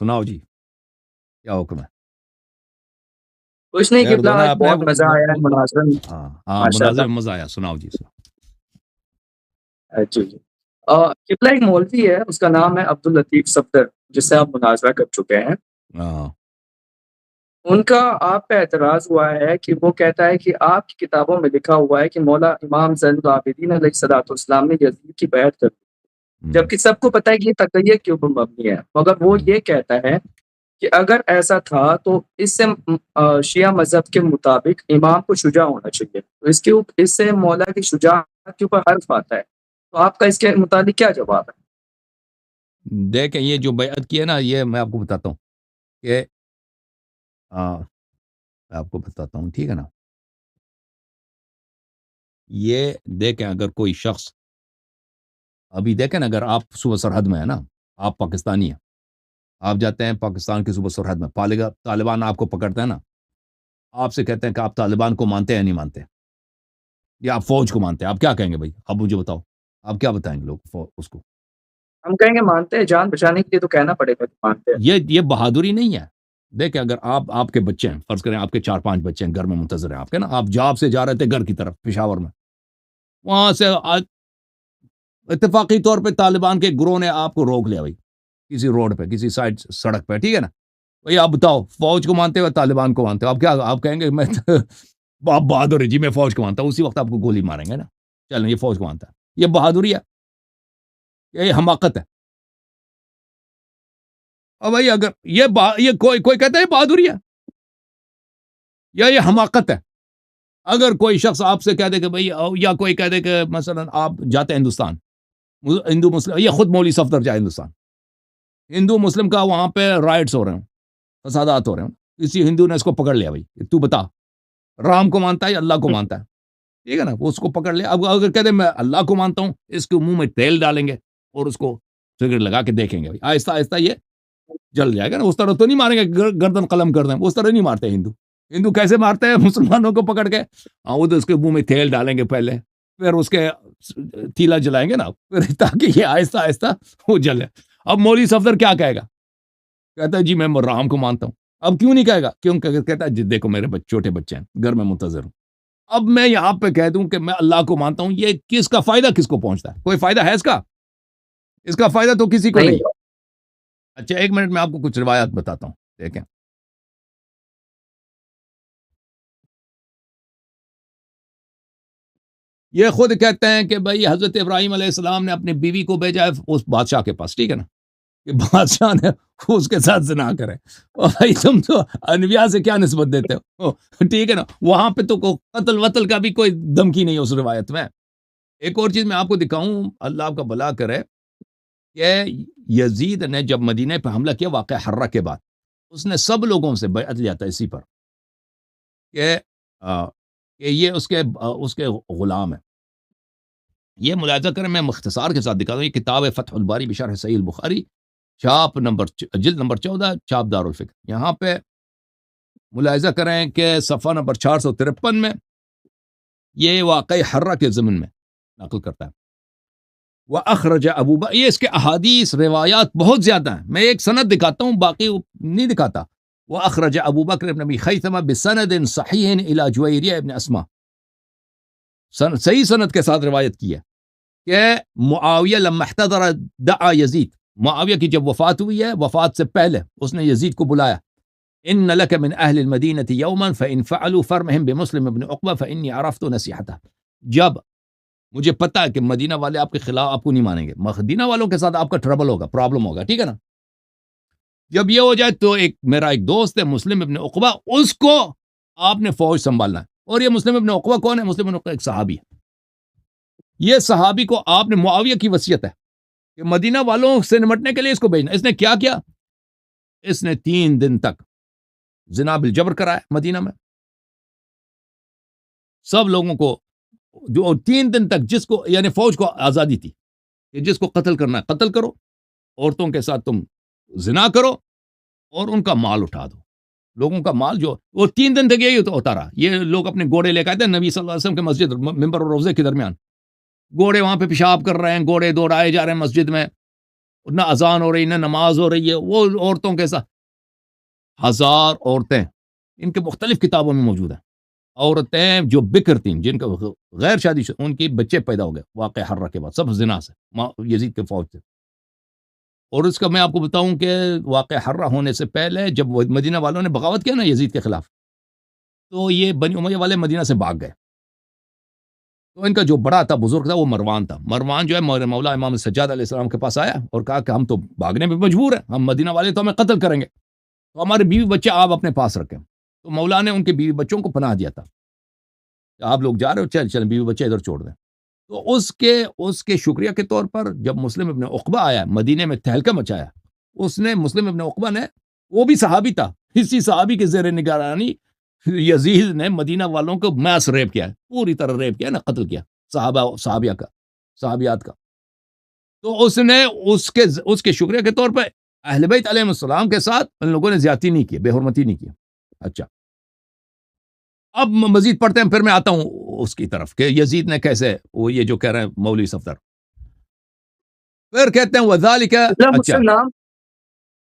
سناؤ جی کیا حکم ہے؟ کچھ نہیں خیر قبلہ، دو نا، اپنے بہت مزہ آیا ہے مناظرہ میں، ہاں ماشاء مناظر اللہ۔ میں مزہ آیا، سناؤ جی جی جی قبلہ ایک مولوی ہے، اس کا نام ہے عبداللطیف صفدر، جس سے آپ مناظرہ کر چکے ہیں۔ ہاں ان کا آپ پہ اعتراض ہوا ہے کہ وہ کہتا ہے کہ آپ کی کتابوں میں لکھا ہوا ہے کہ مولا امام زین العابدین علیہ الصلوۃ والسلام نے یزید کی بیعت کر دی، جبکہ سب کو پتہ ہے کہ یہ تقیہ کے اوپر مبنی ہے، مگر وہ یہ کہتا ہے کہ اگر ایسا تھا تو اس سے شیعہ مذہب کے مطابق امام کو شجاع ہونا چاہیے، تو اس سے مولا کی شجاعت کے اوپر حرف آتا ہے، تو آپ کا اس کے متعلق کیا جواب ہے؟ دیکھیں یہ جو بیعت کی ہے نا، یہ میں آپ کو بتاتا ہوں کہ میں آپ کو بتاتا ہوں، ٹھیک ہے نا؟ یہ دیکھیں اگر کوئی شخص ابھی دیکھیں نا، اگر آپ صوبہ سرحد میں ہے نا، آپ پاکستانی ہیں، آپ جاتے ہیں پاکستان کے صوبہ سرحد میں، طالبان آپ کو پکڑتے ہیں نا، آپ سے کہتے ہیں کہ آپ طالبان کو مانتے ہیں یا نہیں مانتے، یا آپ فوج کو مانتے ہیں، آپ کیا کہیں گے بھائی؟ آپ مجھے بتاؤ، آپ کیا بتائیں گے لوگ اس کو؟ ہم کہیں گے مانتے ہیں، جان بچانے کے لیے تو کہنا پڑے گا کہ مانتے ہیں۔ یہ بہادری نہیں ہے۔ دیکھیں اگر آپ کے بچے ہیں، فرض کریں آپ کے 4-5 بچے ہیں، گھر میں منتظر ہیں آپ کے نا، آپ جاب سے جا رہے تھے گھر کی طرف پشاور میں، وہاں سے اتفاقی طور پہ طالبان کے گروہ نے آپ کو روک لیا بھائی، کسی روڈ پہ، کسی سائڈ سڑک پہ، ٹھیک ہے نا؟ بھائی آپ بتاؤ، فوج کو مانتے ہو طالبان کو مانتے ہو؟ آپ کہیں گے میں آپ بہادر ہے جی، میں فوج کو مانتا ہوں، اسی وقت آپ کو گولی ماریں گے نا، چلیں یہ فوج کو مانتا ہے، یہ بہادری ہے، یہ حماقت ہے۔ اور بھائی اگر یہ کوئی کہتا ہے بہادری ہے یا یہ حماقت ہے؟ اگر کوئی شخص آپ سے کہہ دے کہ بھائی، یا کوئی کہہ دے کہ مثلا آپ جاتے ہیں ہندوستان، ہندو مسلم، یہ خود مولوی صفدر جائے ہندوستان، ہندو مسلم کا وہاں پہ رائٹس ہو رہے ہیں، فسادات ہو رہے ہیں، کسی ہندو نے اس کو پکڑ لیا، بھائی تو بتا رام کو مانتا ہے یا اللہ کو مانتا ہے؟ ٹھیک ہے نا، وہ اس کو پکڑ لیا، اب اگر کہہ دے میں اللہ کو مانتا ہوں، اس کے منہ میں تیل ڈالیں گے اور اس کو سگریٹ لگا کے دیکھیں گے، بھائی آہستہ آہستہ یہ جل جائے گا نا، اس طرح تو نہیں ماریں گے گردن قلم کر دیں، اس طرح نہیں مارتے ہندو کیسے مارتے ہیں مسلمانوں کو پکڑ کے؟ وہ تو اس کے منہ میں تیل ڈالیں گے پہلے، پھر اس کے تیلا جلائیں گے نا، پھر تاکہ یہ آہستہ آہستہ وہ جلے۔ اب مولوی صفدر کیا کہے گا؟ کہتا ہے جی میں رام کو مانتا ہوں۔ اب کیوں نہیں کہے گا؟ کیوں کہتا ہے جی دیکھو میرے چھوٹے بچے ہیں، گھر میں منتظر ہوں، اب میں یہاں پہ کہہ دوں کہ میں اللہ کو مانتا ہوں، یہ کس کا فائدہ کس کو پہنچتا ہے؟ کوئی فائدہ ہے اس کا فائدہ تو کسی کو نہیں۔ اچھا ایک منٹ میں آپ کو کچھ روایات بتاتا ہوں، دیکھیں۔ یہ خود کہتے ہیں کہ بھائی حضرت ابراہیم علیہ السلام نے اپنی بیوی کو بھیجا ہے اس بادشاہ کے پاس، ٹھیک ہے نا، کہ بادشاہ نے اس کے ساتھ زنا کرے، اور بھائی تم تو انبیاء سے کیا نسبت دیتے ہو؟ ٹھیک ہے نا، وہاں پہ تو قتل وتل کا بھی کوئی دھمکی نہیں ہے اس روایت میں۔ ایک اور چیز میں آپ کو دکھاؤں، اللہ آپ کا بھلا کرے، کہ یزید نے جب مدینہ پہ حملہ کیا واقعہ حرہ کے بعد، اس نے سب لوگوں سے بیعت لیا تھا اسی پر کہ یہ اس کے غلام ہے۔ یہ ملاحظہ کریں، میں مختصار کے ساتھ دکھاتا ہوں، یہ کتاب ہے فتح الباری بشرح صحیح البخاری، جلد نمبر 14، چھاپ دار الفکر۔ یہاں پہ ملاحظہ کریں کہ صفحہ نمبر 453 میں یہ واقعی حرہ کے ضمن میں نقل کرتا ہے۔ وَأَخْرَجَ أَبُو بَكْرٍ، یہ اس کے احادیث روایات بہت زیادہ ہیں، میں ایک سند دکھاتا ہوں، باقی نہیں دکھاتا۔ وَأَخْرَجَ أَبُو بَكْرٍ بْنُ أَبِي خَيْثَمَةَ بِسَنَدٍ صَحِيحٍ إِلَى جُوَيْرِيَّةَ بْنِ أَسْمَاءَ، صحیح سند کے ساتھ روایت کی ہے کہ معاویہ لما احتضر دعا یزید، معاویہ کی جب وفات ہوئی ہے، وفات سے پہلے اس نے یزید کو بلایا، ان لک من اہل المدینہ یوما فان فعلوا فرمهم بمسلم بن عقبہ فانی عرفت نصیحتہ، جب مجھے پتا ہے کہ مدینہ والے آپ کے خلاف آپ کو نہیں مانیں گے، مدینہ والوں کے ساتھ آپ کا ٹربل ہوگا، پرابلم ہوگا، ٹھیک ہے نا، جب یہ ہو جائے تو میرا ایک دوست ہے مسلم ابن عقبہ، اس کو آپ نے فوج سنبھالنا ہے۔ اور یہ مسلم ابن عقبہ کون ہے؟ مسلم ابن عقبہ ایک صحابی ہے، یہ صحابی کو آپ نے معاویہ کی وصیت ہے کہ مدینہ والوں سے نمٹنے کے لیے اس کو بھیجنا۔ اس نے کیا کیا؟ اس نے 3 دن تک زنا بالجبر کرایا مدینہ میں، سب لوگوں کو، جو 3 دن تک جس کو یعنی فوج کو آزادی تھی کہ جس کو قتل کرنا ہے قتل کرو، عورتوں کے ساتھ تم زنا کرو اور ان کا مال اٹھا دو، لوگوں کا مال جو وہ 3 دن تک یہی ہوتا رہا۔ یہ لوگ اپنے گھوڑے لے کے آئے تھے نبی صلی اللہ علیہ وسلم کے مسجد ممبر اور روضے کے درمیان، گھوڑے وہاں پہ پیشاب کر رہے ہیں، گھوڑے دوڑائے جا رہے ہیں مسجد میں، نہ اذان ہو رہی نہ نماز ہو رہی ہے، وہ عورتوں کے ساتھ 1000 عورتیں ان کے مختلف کتابوں میں موجود ہیں، عورتیں جو بکر تھیں، جن کا غیر شادی ان کی بچے پیدا ہو گئے واقع حرہ کے بعد، سب زنا سے، یزید کے فوج سے۔ اور اس کا میں آپ کو بتاؤں کہ واقع حرہ ہونے سے پہلے جب مدینہ والوں نے بغاوت کیا نا یزید کے خلاف، تو یہ بنی امیہ والے مدینہ سے بھاگ گئے۔ تو ان کا جو بڑا تھا، بزرگ تھا، وہ مروان تھا۔ مروان جو ہے مولا امام سجاد علیہ السلام کے پاس آیا اور کہا کہ ہم تو بھاگنے پہ مجبور ہیں، ہم مدینہ والے تو ہمیں قتل کریں گے، تو ہمارے بیوی بچے آپ اپنے پاس رکھیں۔ تو مولا نے ان کے بیوی بچوں کو پناہ دیا تھا کہ آپ لوگ جا رہے ہو، چل بیوی بچے ادھر چھوڑ دیں۔ تو اس کے شکریہ کے طور پر جب مسلم ابن عقبہ آیا، مدینے میں تہلکہ مچایا، اس نے مسلم ابن عقبہ نے، وہ بھی صحابی تھا، اسی صحابی کے زیر نگرانی یزید نے مدینہ والوں کو میس ریپ کیا ہے، پوری طرح ریپ کیا نا، قتل کیا صحابیات کا۔ تو اس نے اس کے شکریہ کے طور پر اہل بیت علیہ السلام کے ساتھ ان لوگوں نے زیادتی نہیں کی، بے حرمتی نہیں کی۔ اچھا، اب مزید پڑھتے ہیں، پھر میں آتا ہوں اس کی طرف کہ یزید نے کیسے، وہ یہ جو کہہ رہے ہیں مولوی صفدر، پھر کہتے ہیں وذالک، مجھ سے اچھا نام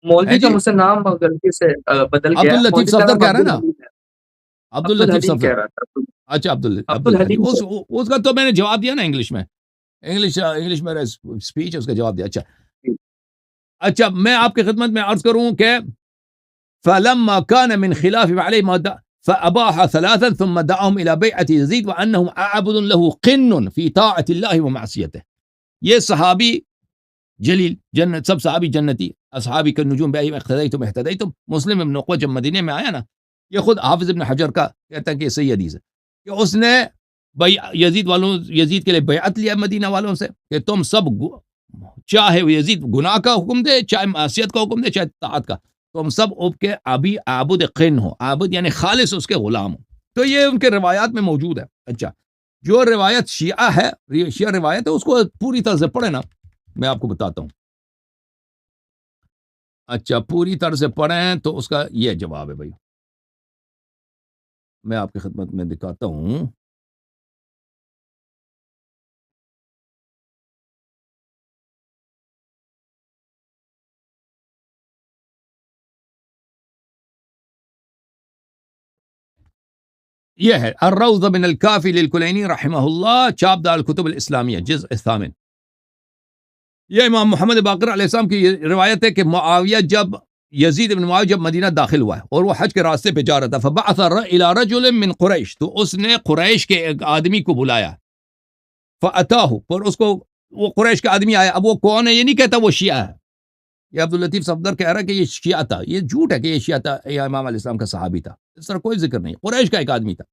مولوی کا مجھ سے نام غلطی سے بدل عبد گیا، اللطیف مولوی کا صفدر نام کہہ رہے ہیں نا، عبد عبد اللطیف الحلیم صفدر، کہہ رہا تھا۔ اچھا عبد عبد الحلیم، الحلیم اس کا تو میں نے جواب دیا نا انگلش میں، انگلش میں اسپیچ اس کا جواب دیا۔ اچھا میں آپ کی خدمت میں عرض کروں کہ فلما كان من خلاف عليه ما فأباح ثلاثا ثم دعاهم إلى بيعة يزيد وأنهم أعبد له قن في طاعة الله ومعصيته۔ یہ صحابی جلیل، جنت، سب صحابی جنتی، اصحابی کا نجوم بأيهم اقتديتم اهتديتم۔ مسلم ابن عقبہ جب مدینے میں آیا نا، یہ خود حافظ ابن حجر کا کہتا ہے کہ یہ صحیح حدیث ہے کہ اس نے یزید کے لیے بیعت لیا مدینہ والوں سے کہ تم سب، چاہے یزید گناہ کا حکم دے، چاہے معصیت کا حکم دے، چاہے طاعت کا، تم سب اب کے ابھی عابد قن ہو، عابد یعنی خالص اس کے غلام ہو۔ تو یہ ان کے روایات میں موجود ہے۔ اچھا، جو روایت شیعہ ہے، شیعہ روایت ہے، اس کو پوری طرح سے پڑھیں نا، میں آپ کو بتاتا ہوں۔ اچھا، پوری طرح سے پڑھیں تو اس کا یہ جواب ہے بھائی، میں آپ کی خدمت میں دکھاتا ہوں۔ یہ ہے الروض من الکافی للکلینی رحمہ اللہ، چاپ دار الکتب الاسلامیہ، جزء الثامن۔ یہ امام محمد باقر علیہ السلام کی روایت ہے کہ معاویہ جب یزید بن معاویہ جب مدینہ داخل ہوا ہے اور وہ حج کے راستے پہ جا رہا تھا، فبعث الى رجل من قریش، تو اس نے قریش کے ایک آدمی کو بلایا، فاتاہ، پر اس کو، وہ قریش کا آدمی آیا، اب وہ کون ہے یہ نہیں کہتا وہ شیعہ ہے، یہ عبد اللطیف صفدر کہہ رہا ہے کہ یہ شیعہ تھا، یہ جھوٹ ہے کہ یہ شیعہ تھا، یہ امام علیہ السلام کا صحابی تھا، اس طرح کوئی ذکر نہیں، قریش کا ایک آدمی تھا۔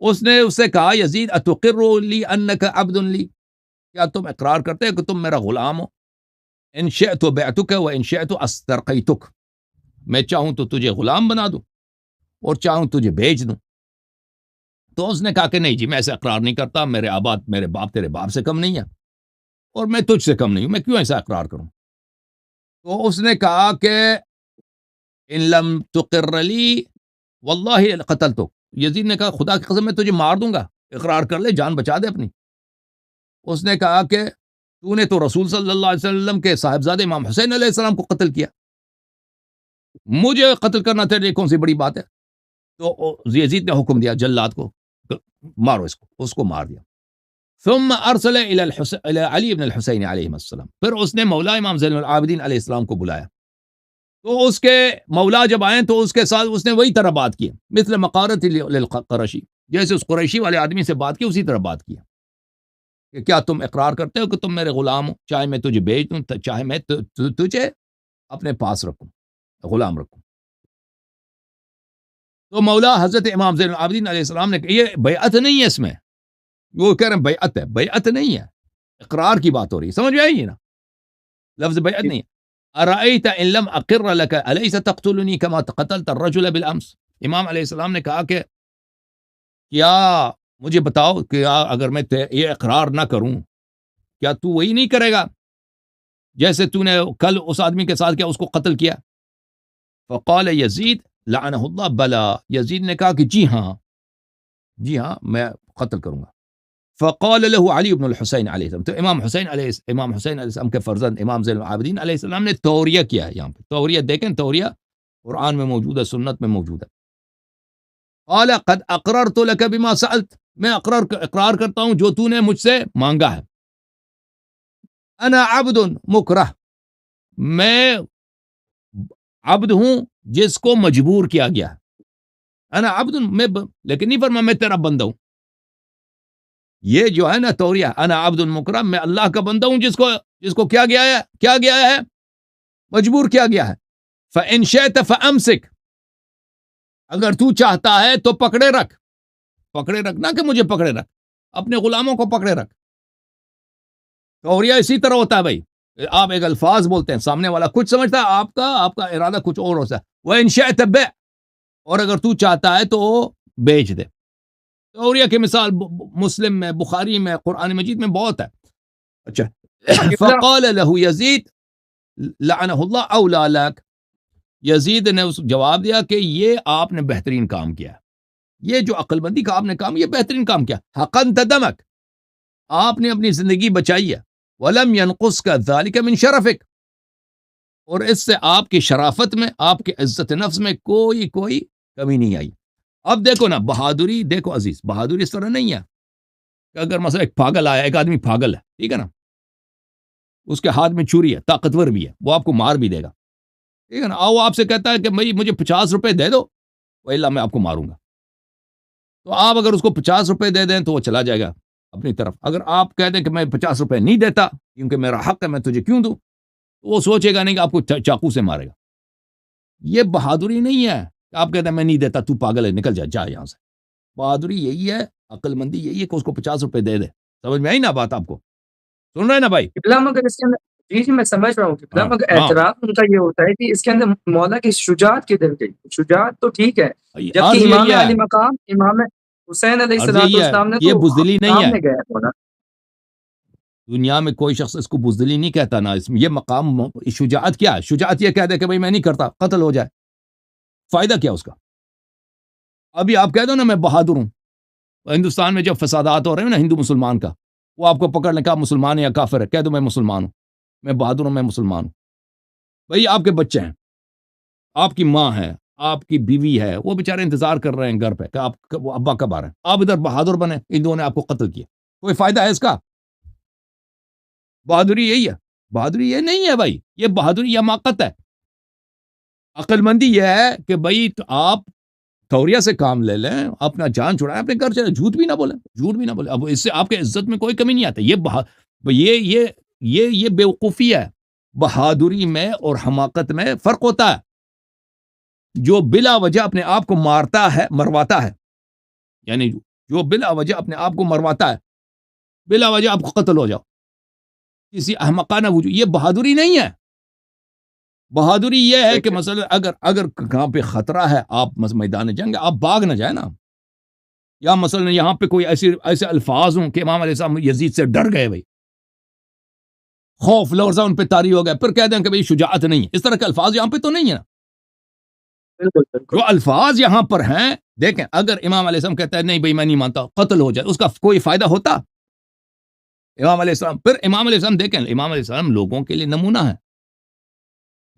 اس نے اس سے کہا یزید اتقر لی انک عبد لی، کیا تم اقرار کرتے ہو کہ تم میرا غلام ہو؟ ان شئت بعتک و ان شئت استرقیتک، میں چاہوں تو تجھے غلام بنا دوں اور چاہوں تجھے بیچ دوں۔ تو اس نے کہا کہ نہیں جی، میں ایسا اقرار نہیں کرتا، میرے باپ تیرے باپ سے کم نہیں ہے اور میں تجھ سے کم نہیں ہوں، میں کیوں ایسا اقرار کروں؟ تو اس نے کہا کہ ان لم تقر لی واللہ قتلتک، یزید نے کہا خدا کی قسم میں تجھے مار دوں گا، اقرار کر لے، جان بچا دے اپنی۔ اس نے کہا کہ تو نے تو رسول صلی اللہ علیہ وسلم کے صاحبزادے امام حسین علیہ السلام کو قتل کیا، مجھے قتل کرنا تیرے لیے کون سی بڑی بات ہے؟ تو یزید نے حکم دیا جلاد کو، مارو اس کو مار دیا۔ ثم ارسل الى علی بن الحسین علیہ السلام، پھر اس نے مولا امام زین العابدین علیہ السلام کو بلایا، تو اس کے مولا جب آئے تو اس کے ساتھ اس نے وہی طرح بات کی، مثل مقارت للقرشی، جیسے اس قریشی والے آدمی سے بات کی اسی طرح بات کی کہ کیا تم اقرار کرتے ہو کہ تم میرے غلام ہو، چاہے میں تجھے بیچ دوں، چاہے میں تجھے اپنے پاس رکھوں، غلام رکھوں۔ تو مولا حضرت امام زین العابدین علیہ السلام نے کہ یہ بیعت نہیں ہے، اس میں وہ کہہ رہے ہیں بیعت ہے، بیعت نہیں ہے، اقرار کی بات ہو رہی ہے، سمجھ میں آئی نا، لفظ بیعت نہیں ہے۔ ارأیت ان لم اقر لك الیس تقتلنی کما قتلت الرجل بالامس، امام علیہ السلام نے کہا کہ کیا مجھے بتاؤ کہ اگر میں یہ اقرار نہ کروں، کیا تو وہی نہیں کرے گا جیسے تو نے کل اس آدمی کے ساتھ کیا، اس کو قتل کیا؟ فقال یزید لعنہ اللہ بلا، یزید نے کہا کہ جی ہاں میں قتل کروں گا۔ فقال له علی بن الحسین علیہ السلام، تو امام حسین علیہ السلام کے فرزند امام زین العابدین علیہ السلام نے توریہ کیا ہے. یہاں پہ توریہ دیکھیں، توریہ قرآن میں موجود ہے، سنت میں موجود ہے. قال قد اقررت لك بما سألت، میں اقرار کرتا ہوں جو تو نے مجھ سے مانگا ہے. انا عبد مکرہ، میں عبد ہوں جس کو مجبور کیا گیا ہے. انا عبد، میں لیکن نہیں فرما میں تیرا بندہ ہوں. یہ جو ہے نا توریہ، انا عبد مکرم، میں اللہ کا بندہ ہوں جس کو کیا گیا ہے مجبور کیا گیا ہے. فَإِن شِئْتَ فَأَمْسِكْ، اگر تو چاہتا ہے تو پکڑے رکھ نہ کہ مجھے پکڑے رکھ، اپنے غلاموں کو پکڑے رکھ. توریہ اسی طرح ہوتا ہے بھائی، آپ ایک الفاظ بولتے ہیں، سامنے والا کچھ سمجھتا ہے، آپ کا ارادہ کچھ اور ہوتا ہے. وَإِن شِئْتَ بِعْ، اور اگر تو چاہتا ہے تو بیچ دے. توریہ کی مثال مسلم میں، بخاری میں، قرآن مجید میں بہت ہے. اچھا، فقال له یزید لعنہ اللہ اولا لک، یزید نے اس جواب دیا کہ یہ آپ نے بہترین کام کیا، یہ جو عقل مندی کا آپ نے کام، یہ بہترین کام کیا. حقنت دمک، آپ نے اپنی زندگی بچائی ہے. ولم ينقصك ذلك من شرفك، اور اس سے آپ کی شرافت میں، آپ کی عزت نفس میں کوئی کمی نہیں آئی. اب دیکھو نا بہادری، دیکھو عزیز، بہادری اس طرح نہیں ہے کہ اگر مثلا ایک پاگل آیا، ایک آدمی پاگل ہے، ٹھیک ہے نا، اس کے ہاتھ میں چھری ہے، طاقتور بھی ہے، وہ آپ کو مار بھی دے گا، ٹھیک ہے نا. وہ آپ سے کہتا ہے کہ بھائی مجھے 50 روپے دے دو، وَإِلَّا میں آپ کو ماروں گا. تو آپ اگر اس کو 50 روپے دے دیں تو وہ چلا جائے گا اپنی طرف. اگر آپ کہہ دیں کہ میں 50 روپے نہیں دیتا کیونکہ میرا حق ہے، میں تجھے کیوں دوں، تو وہ سوچے گا نہیں کہ آپ کو چاقو سے مارے گا. یہ بہادری نہیں ہے کہ آپ کہتے ہیں میں نہیں دیتا، تو پاگل ہے، نکل جا یہاں سے. بہادری یہی ہے، عقل مندی یہی ہے کہ اس کو 50 روپے دے دے. سمجھ میں آئی نا بات؟ آپ کو سن رہے ہیں نا بھائی؟ مگر اس کے اندر، جی میں سمجھ رہا ہوں، مگر اعتراض ان کا یہ ہوتا ہے کہ اس کے اندر مولا کی شجاعت کدھر گئی؟ شجاعت تو ٹھیک ہے، جبکہ امام علی مقام امام حسین علیہ السلام نے یہ بزدلی نہیں ہے. گیا مولا، دنیا میں کوئی شخص اس کو بزدلی نہیں کہتا نا. اس میں یہ مقام شجاعت کیا ہے؟ شجاعت یہ کہہ دے کہ بھائی میں نہیں کرتا، قتل ہو جائے، فائدہ کیا اس کا؟ ابھی آپ کہہ دو نا میں بہادر ہوں. ہندوستان میں جب فسادات ہو رہے ہیں نا ہندو مسلمان کا، وہ آپ کو پکڑ لیں کہ آپ مسلمان ہیں یا کافر ہے، کہہ دو میں مسلمان ہوں، میں بہادر ہوں، میں مسلمان ہوں. بھائی آپ کے بچے ہیں، آپ کی ماں ہے، آپ کی بیوی ہے، وہ بیچارے انتظار کر رہے ہیں گھر پہ کہ آپ وہ ابا کب آ رہے ہیں. آپ ادھر بہادر بنے، ہندوؤں نے آپ کو قتل کیا، کوئی فائدہ ہے اس کا؟ بہادری یہی ہے؟ بہادری یہ نہیں ہے بھائی، یہ بہادری یا حماقت ہے. عقل مندی یہ ہے کہ بھائی آپ توریہ سے کام لے لیں، اپنا جان چھڑائیں، اپنے گھر چلے، جھوٹ بھی نہ بولیں. اب اس سے آپ کے عزت میں کوئی کمی نہیں آتی. یہ بیوقوفی ہے. بہادری میں اور حماقت میں فرق ہوتا ہے. جو بلا وجہ اپنے آپ کو مرواتا ہے، یعنی جو بلا وجہ اپنے آپ کو مرواتا ہے، بلا وجہ آپ کو قتل ہو جاؤ کسی احمقانہ وجہ، یہ بہادری نہیں ہے. بہادری یہ ہے کہ مثلا اگر کہاں پہ خطرہ ہے، آپ میدان جنگ، آپ بھاگ نہ جائیں نا. یا مثلا یہاں پہ کوئی ایسے الفاظ ہوں کہ امام علیہ السلام یزید سے ڈر گئے، بھائی خوف لرزہ ان پہ طاری ہو گیا، پھر کہہ دیں کہ بھائی شجاعت نہیں ہے. اس طرح کے الفاظ یہاں پہ تو نہیں ہے نا. جو الفاظ یہاں پر ہیں، دیکھیں اگر امام علیہ السلام کہتا ہے نہیں بھائی میں نہیں مانتا، قتل ہو جائے، اس کا کوئی فائدہ ہوتا؟ امام علیہ السلام، پھر امام علیہ السلام دیکھیں، امام علیہ السلام لوگوں کے لیے نمونہ ہے.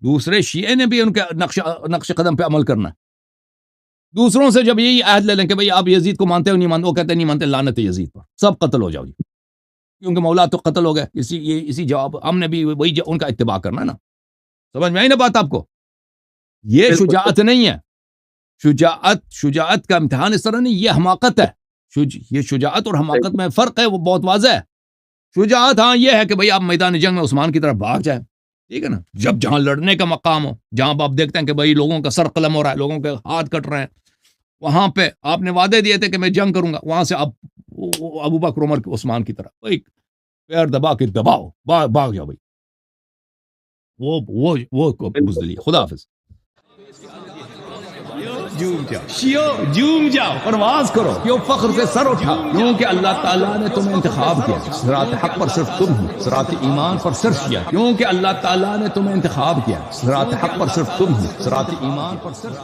دوسرے شیعہ نے بھی ان کے نقش قدم پہ عمل کرنا ہے. دوسروں سے جب یہی عہد لے لیں کہ بھئی آپ یزید کو مانتے ہو نہیں مانتے، وہ کہتے ہیں نہیں مانتے، لعنت ہے یزید پر، سب قتل ہو جاؤ جی، کیونکہ مولا تو قتل ہو گئے. اسی جواب ہم نے بھی وہی ان کا اتباع کرنا ہے نا. سمجھ میں آئی نا بات آپ کو؟ یہ شجاعت نہیں ہے. شجاعت کا امتحان اس طرح نہیں، یہ حماقت ہے. یہ شجاعت اور حماقت میں فرق ہے، وہ بہت واضح ہے. شجاعت ہاں یہ ہے کہ بھئی آپ میدان جنگ میں عثمان کی طرف بھاگ جائیں، ٹھیک ہے نا، جہاں لڑنے کا مقام ہو، جہاں آپ دیکھتے ہیں کہ بھئی لوگوں کا سر قلم ہو رہا ہے، لوگوں کے ہاتھ کٹ رہے ہیں، وہاں پہ آپ نے وعدے دیے تھے کہ میں جنگ کروں گا، وہاں سے آپ ابو بکر عمر عثمان کی طرف بھئی پیر دبا کے دباؤ، بھاگ جاؤ بھئی. وہ بزدلی. خدا حافظ. جوم جاؤ، پرواز کرو، کیوں فخر سے سر اٹھا، کیونکہ اللہ تعالیٰ نے تمہیں انتخاب کیا. صراط حق پر صرف تم ہو، صراط ایمان پر صرف کیا، کیونکہ اللہ تعالیٰ نے تمہیں انتخاب کیا. صراط حق پر صرف تم ہو، صراط ایمان پر صرف